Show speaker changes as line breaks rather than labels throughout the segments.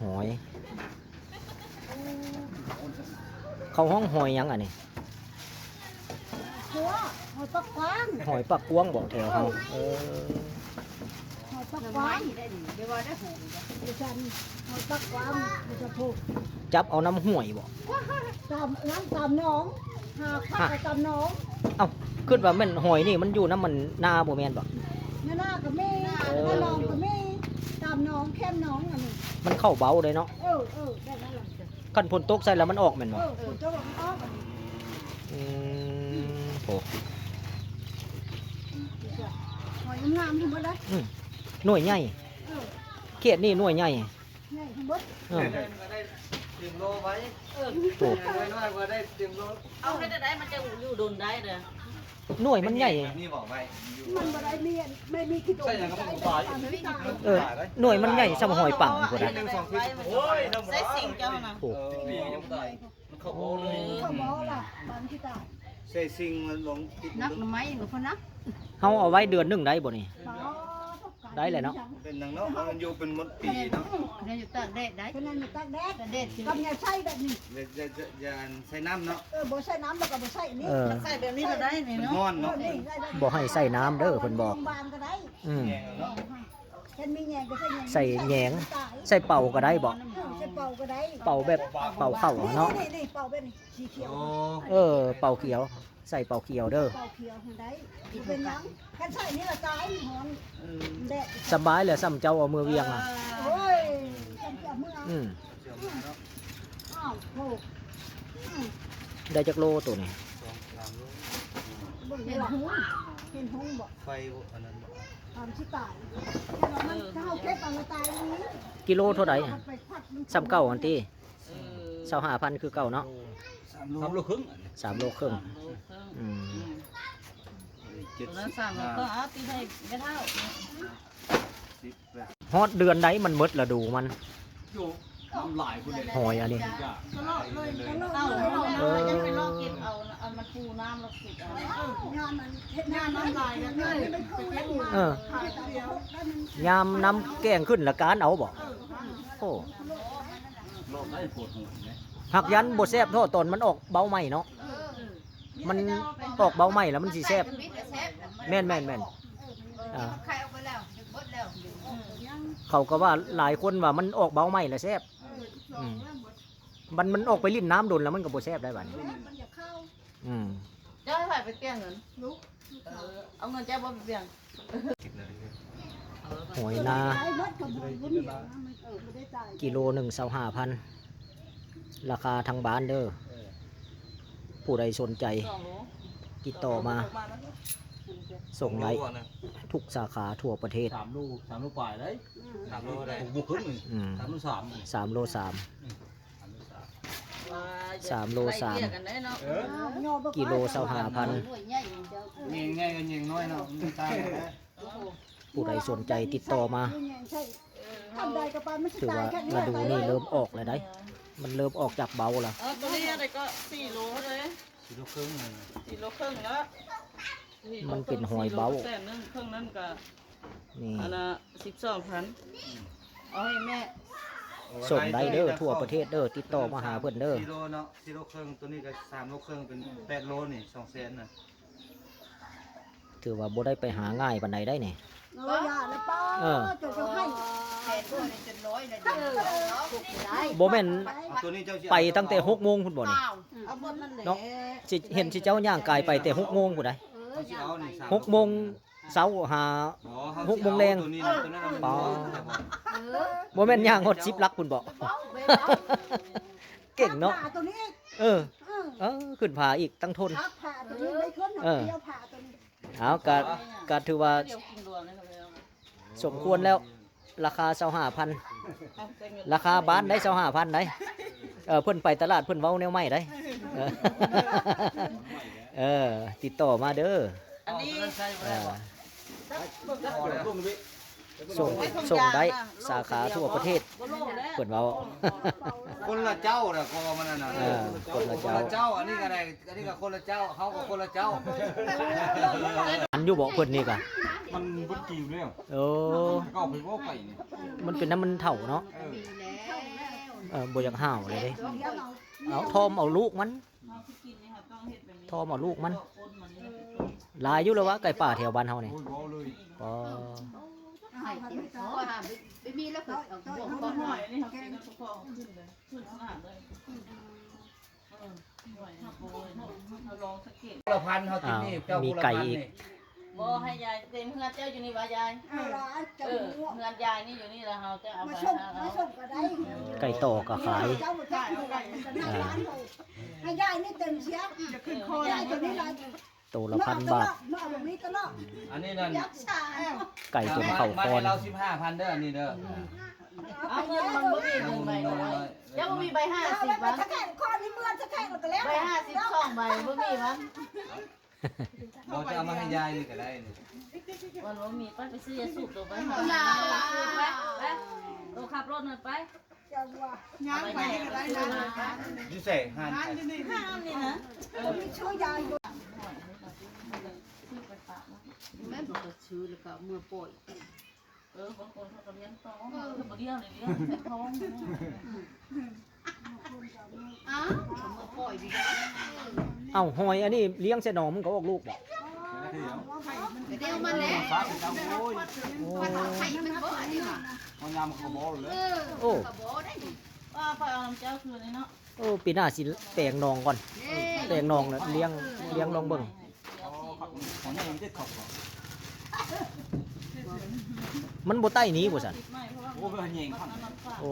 หอยเขาห้องหอยยังอ่ะนี่
หัวหอยปักกวาง
หอยปักกวางบอกแถวเขา
หอยปักกวางเดี๋ยวว่าได้หอยดิฉันหอยปักกวางดิฉันถูก
จับเอาน้ำห่วยบอก
ตามน้ำตามหนองหาพักไปตามหนอง
เอ้าขึ้นว่ามันหอยนี่มันอยู่น้ำมันนาบ่แม่นบ่
หน้ากับแม่แล้วหนองกับแม่ตามหนองแคมหนองอันนี้
มันเข้าเบาเลยเนาะ
ได้แล้วล่ะ
คันฝนตกใส่แล้วมันออกแม่นบ่
ผมจะบอกอ้อม
โอ้
หอยงามทั้งหมดเลย
หน่วยใหญ่เขตนี่หน่วยใหญ่
ใหญ่ทั้งหมด
เออ
ได้เตรียมโลไว้
โอ้
น้อยๆว่าได้เตรียมโล
เอาได้มันจะอยู่โดนได้เด้อ
หน่วยมันใหญ่
นี่บอกไว้
มันบ่ได้มีไม่มีขี้โดด
เออหน่วยมันใหญ่สำหอยปังพุ่นน่ะ
โอ้ย
ใส่สิ่งเจ้านะ
โอ้
ปียังได้มันเข้าโบเลย
เขาบอกล่ะบ้านที่ตา
ใส่ซิงมันลงติด
นักหรือไม่หรือพนัก
เฮาเอาไว้เดือนหนึงได้บ่นี่ ได้เลยเนาะ
เป็นนางเนาะมันอยู่เป็นมดปีเนาะ
เดี๋ยวอยู่ตากแดดได้
เพราะนั้นมันตากแดด
แดดสิ
กับยาใช้แบบนี้
ยาใส่น้ำเนาะ
บ่ใช้น้ำแล้วก็บ่ใช้นี่
เออ
ใส่แบบนี้ก็ได้นี่เนาะ
นอนเนาะ
นี่ได้ได้
บ่ให้ใส่น้ำเด้อเพิ่นบอก
บานก็ได้
อืม
เห็นมีแยงก็ใส่แยง
ใส่แหยง ใส่เป่าก็ได้บ่
ใส่เป่าก็ได้
เป่าแบบเป่าเข้าเนาะ
นี่เป่าแบบนี้สีเขียว
โอ้
เออเป่าเขียว ใส่เป่าเขียวเด้อ
เป่าเขียวได้เป็นยังกันใส่นี่ละตายหอนแดด
สบายเลยซ้ำเจ้าเอามือเวียงอ่ะ
โอ้ยฉันจะเมื่อ
อืม
อ้าวโห
ได้จักโลตัวนี้
เห็นหงเห็นหงบ่
ไฟอันนั้น
ตามที่ตายมันถ้าเอาเก็บเอาตายนี้
กิโลเท่าใด
ไปควัดมัน
ซ้ำเก่าอันที่25,000คือเก่าเนาะ
3 โลครึ่ง
3โลครึ่งอืม
ตัวนั้นสั่งก็เอาตีให้ไม่เท่า
ฮอดเดือนใดมันหมดฤดูมัน
อยู่น้ำลายคุณเลย
หอยอันนี้
ตลอดเลยตลอด
เอา
เลย
ยังไปลอกกินเอามันปูน้ำแล้วกินเอา
งานมันเฮ็ดงานน้ำลายกันเลยไปขึ้นเล่นมา
เออ
ถ่ายเดียวได้มัน
ยามน้ำแกงขึ้นละการเอาบ่โอ้
โลกได้ปวดหัวไหม
หักยันบ่แซ่บเท่าตอนมันออกเบาใหม่เนาะมันออกเบาใหม่แล้วมันสิแซ่บแม่นอ่า
ใครเอาไปแล้วบดแล้ว
เขาก็ว่าหลายคนว่ามันออกเบาใหม่แล้วแซ่บอืมมันออกไปลิ้นน้ำโดนแล้วมันก็บ่แซ่บได้บัดนี้
มันอย่าเข้า
อืม
เจ้าให้ไปเปลี่ยนเงินเอาเงินเจ้าบ่ไปเปลี่ยน
หอยนา
ไอ้เบิดกับบุญบุญเนี่ยมันไม่ได้จ่าย
กิโลหนึ่ง25,000ราคาทางบ้านเด้อผู้ใดสนใจ
2 โล
ติดต่อมาส่งได้ทุกสาขาทั่วประเทศ
3 ลูกปลายเลย3 โลได้บุกขึ้น
อืม
3 ลูก
3 โล 3 3 โล 3
กันได้เนาะ
กิโล25,000
ง่ายๆกันยิงน้อยเนาะมันตายแล้ว
ผู้ใดสนใจติดต่อมา
ทำใดกับไปไม่ใช่
ถือ
ตาย
ว่า
แค่
ฤดูนี้เริ่มออกแล้วได้ มันเริ่มออกจากเบาแล้ว
ตัวนี้อะไรก็4 โลเลย
4 ลูกครึ่งเลย
4 โลครึ่งแล้ว
มันเป็นหอยเบา
แสนนึงครึ่งนั้นก็
นี่
อันละ12,000เอาให้แม่
ส่งได้เด้อทั่วประเทศเด้อติดต่อมาหาเพิ่นเด้อ
4 โลเนาะ4 โลครึ่งตัวนี้ก็3 โลครึ่งเป็น8 โลนี่200,000น่ะ
ถือว่าบ่ได้ไปหาง่ายปานใดได้นี่
อย่าเลยป้าจะให้
แผ่นด้วยจนร้อยเลยเดี๋ยว
บ่แม่น
เอาตัวนี้เจ้าสิ
ไปตั้งแต่6 โมงพุ่นบ่นี่
เอาบนนั่นแหละ
เนาะสิเห็นสิเจ้าย่างกายไปแต่6 โมงพุ่นได้
เอาสิเอานี่
6
3
โมงเช้าหา
อ๋อ
หกโมงแรง
ตัวนี้นะตัวนั้นมัน
อ๋อ บ่แม่นย่างฮอด10ลักพุ่นบ่ เก่งเนาะ
ผ่าตัวนี้
เออ ขึ้นผาอีกตั้งทน
ผ่าตัวนี้ไม่ขึ้นเดียวผ่าตัวนี้
เอาก็ถือว่า
เดี๋ยวกินรวมเลยครับ
สมควรแล้วราคา25,000ราคาบ้านได้25,000ได้เพิ่นไปตลาดเพิ่นเว้าแนวใหม่ได้เออติดต่อมาเด้อ
อันนี้
เออส่งได้สาขาทั่วประเทศ
ก็โลแล้ว
เพิ่นเว้า
คนละเจ้าน่ะกอมันน่ะ
เออคนละเจ้า
อันนี้ก็ได้อันนี้ก็คนละเจ้าเขาก็คนละเจ้า
อันอยู่บ่เพิ่นนี่ก็
มันบ่กิ่วแล้ว
โอ้
ก็เอาไปบ่ไปนี่
มันเป็นน้ำมันเถ่าเนาะ
เออ
บ่อยากห่าวเลยเด้
เลี้ยงเอา
เอาทอมเอาลูกมัน
เฮาสิกินนี่ค่ะต้องเฮ็ดแบบนี้
ทอมเอาลูกมัน
คนมันนี่
หลายอยู่แล้ววะไก่ป่าแถวบ้านเฮานี่
โอ้ยบ่เลย
ก็
ให้เต็มท้อง
ไปมีแล้วก็เอาบ่วงก้อนหน่อยนี่ครับกินแล้วก็ขึ้นเลยขึ้นขนาดเลยหน่อยนะโอ้ยเราลองสังเกต
ละพันเฮากินนี่เจ้า
มี
ผู้ละ
ไก่
พัน
อีก
นี่
บ่ให้ยายเต็มเฮือนเจ้าอยู่นี่ว่ายาย
เอาละจะ
เออ
หัว
เฮือนยายนี่อยู่นี่แล้วเฮาจะเอา
มา
ไป
ส่ง
หา
มา
เรา
ส่งก็ได้
ไก่ต่อก็ขาย
เจ้าบ่ได้ให้ยายนี่เต็มเสียจะขึ้นคอยายตัวนี้ละ
ตัวละ1,000 บาท
มาแบบนี้ตลอด
อันนี้นั่น
ยักษ์ชา
ไก่จนเข้า
มา
คอ
ให้
น
เรา15,000เด้ออันนี้เด้อ
เอาเงินมันบ่มีเงินใบเลยยังบ่มีใบ
เอา
50
ไป
วะ
ถ้าแข่งคอนี่เมื่อถ้าแข่งก็แล้ว
ใบ52ใบบ่มีวะ
เราจะเอามาให้ยายนี่ก็ได้นี่
วันบ่มีไปซื้อยาสูบตัวไปหาซื้อไปไปตัวขับรถหน่อยไป
จะว่า
ย่างไปก็ได้นะ
อยู่เสกหัน
ห้ามนี่นะ
มีช่วยยาย
แม่บอกจะซื้อแล้วก็เมื่อป่วยบางคนเขาก็เลี้ยงท้องเขาบ่เลี้ยงเลยเลี้ยงแต่ท้องอ้าวเมื่อป่วยดีกัน
เอ้าหอยอันนี้เลี้ยงใส่หนอมันก็ออกลูกบ่
เดี๋ยวมันแหละ
ฟ้าเป็นเจ้าโอ้ย
ไข่มันบ่อันนี้ว่ะ
มันยำเขาบ่เลย
โอ้
ก็บ่ได้นี่ว่าไปเอาน้ำเจ้าคืนนี่เนาะ
โอ้ปีหน้าสิแตงนองก่อนแตงนองแล้วเลี้ยงลองเบิ่ง
ของนี่มันจะขอบ
มันบ่ใต้หนี้บ่ซั่น
ไม่เพราะว่า
โอ้เป็นเหยงข้าง
น้ำฝาด
โอ้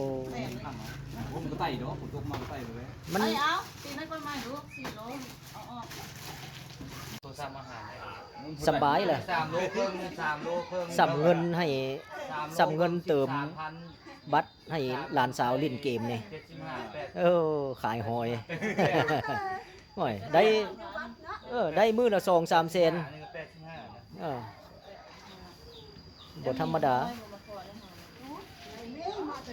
ข้างผมก็ไต่เนาะผมตกมาไต่เลย
มัน
เอาตีนั่นก็ไม่รู้4โลเอาออก
ตัวซ้ำอาหาร
สบายเลย
3 โลครึ่ง3 โลครึ่ง
สำเงินให้สำเงินเติม
3,000
บัตรให้หลานสาวเล่นเกมนี่
75
เออขายหอยโอ้ยได้ได้มื้อละ2-3 แสน
อันนี้ก็85นะ
เออบ่ธรรมดา
นี่มาแต่